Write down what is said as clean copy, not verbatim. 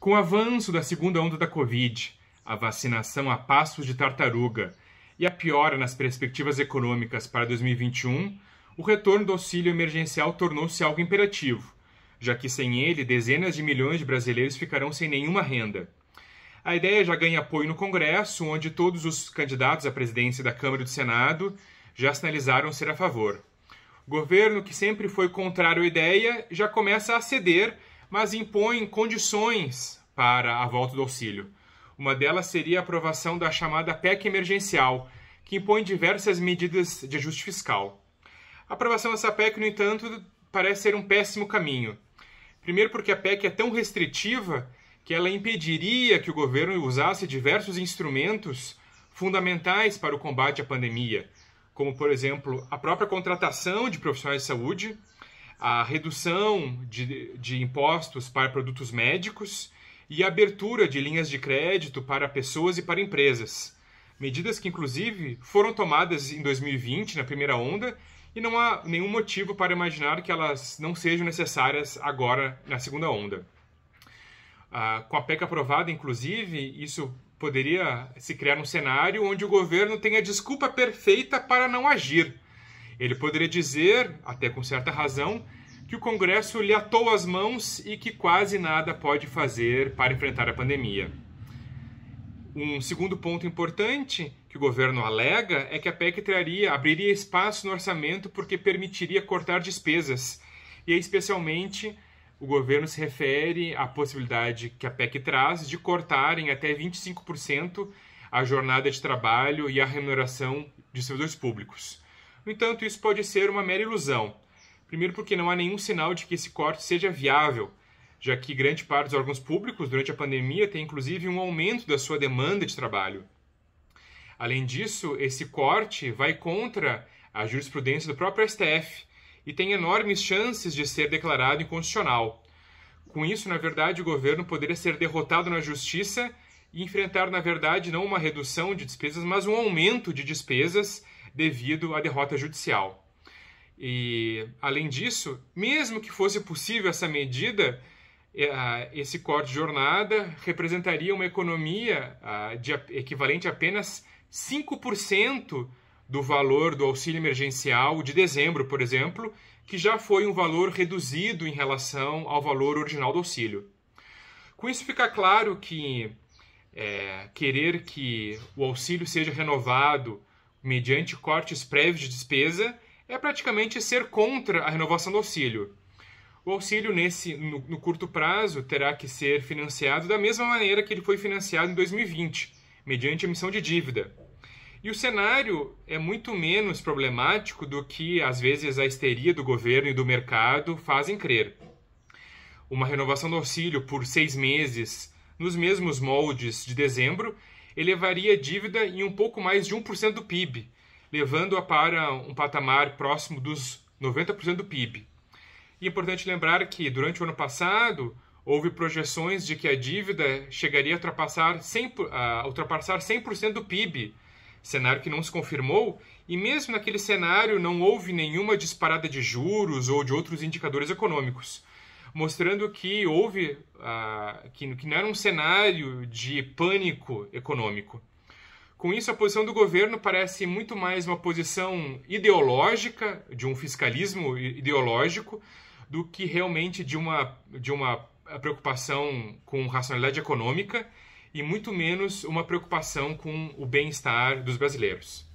Com o avanço da segunda onda da Covid, a vacinação a passos de tartaruga e a piora nas perspectivas econômicas para 2021, o retorno do auxílio emergencial tornou-se algo imperativo, já que sem ele, dezenas de milhões de brasileiros ficarão sem nenhuma renda. A ideia já ganha apoio no Congresso, onde todos os candidatos à presidência da Câmara e do Senado já sinalizaram ser a favor. O governo, que sempre foi contrário à ideia, já começa a ceder, mas impõe condições para a volta do auxílio. Uma delas seria a aprovação da chamada PEC emergencial, que impõe diversas medidas de ajuste fiscal. A aprovação dessa PEC, no entanto, parece ser um péssimo caminho. Primeiro porque a PEC é tão restritiva que ela impediria que o governo usasse diversos instrumentos fundamentais para o combate à pandemia, como, por exemplo, a própria contratação de profissionais de saúde, a redução de impostos para produtos médicos e a abertura de linhas de crédito para pessoas e para empresas. Medidas que, inclusive, foram tomadas em 2020, na primeira onda, e não há nenhum motivo para imaginar que elas não sejam necessárias agora, na segunda onda. Com a PEC aprovada, inclusive, isso poderia se criar um cenário onde o governo tem a desculpa perfeita para não agir. Ele poderia dizer, até com certa razão, que o Congresso lhe atou as mãos e que quase nada pode fazer para enfrentar a pandemia. Um segundo ponto importante que o governo alega é que a PEC abriria espaço no orçamento porque permitiria cortar despesas. E especialmente o governo se refere à possibilidade que a PEC traz de cortar em até 25% a jornada de trabalho e a remuneração de servidores públicos. No entanto, isso pode ser uma mera ilusão. Primeiro porque não há nenhum sinal de que esse corte seja viável, já que grande parte dos órgãos públicos durante a pandemia tem inclusive um aumento da sua demanda de trabalho. Além disso, esse corte vai contra a jurisprudência do próprio STF e tem enormes chances de ser declarado inconstitucional. Com isso, na verdade, o governo poderia ser derrotado na justiça e enfrentar, na verdade, não uma redução de despesas, mas um aumento de despesas devido à derrota judicial. E, além disso, mesmo que fosse possível essa medida, esse corte de jornada representaria uma economia equivalente a apenas 5% do valor do auxílio emergencial de dezembro, por exemplo, que já foi um valor reduzido em relação ao valor original do auxílio. Com isso fica claro que querer que o auxílio seja renovado mediante cortes prévios de despesa é praticamente ser contra a renovação do auxílio. O auxílio, no curto prazo, terá que ser financiado da mesma maneira que ele foi financiado em 2020, mediante emissão de dívida. E o cenário é muito menos problemático do que, às vezes, a histeria do governo e do mercado fazem crer. Uma renovação do auxílio por 6 meses, nos mesmos moldes de dezembro, elevaria a dívida em um pouco mais de 1% do PIB, levando-a para um patamar próximo dos 90% do PIB. E é importante lembrar que, durante o ano passado, houve projeções de que a dívida chegaria a ultrapassar 100% do PIB, cenário que não se confirmou, e mesmo naquele cenário não houve nenhuma disparada de juros ou de outros indicadores econômicos, mostrando que que não era um cenário de pânico econômico. Com isso, a posição do governo parece muito mais uma posição ideológica, de um fiscalismo ideológico, do que realmente de uma preocupação com racionalidade econômica e muito menos uma preocupação com o bem-estar dos brasileiros.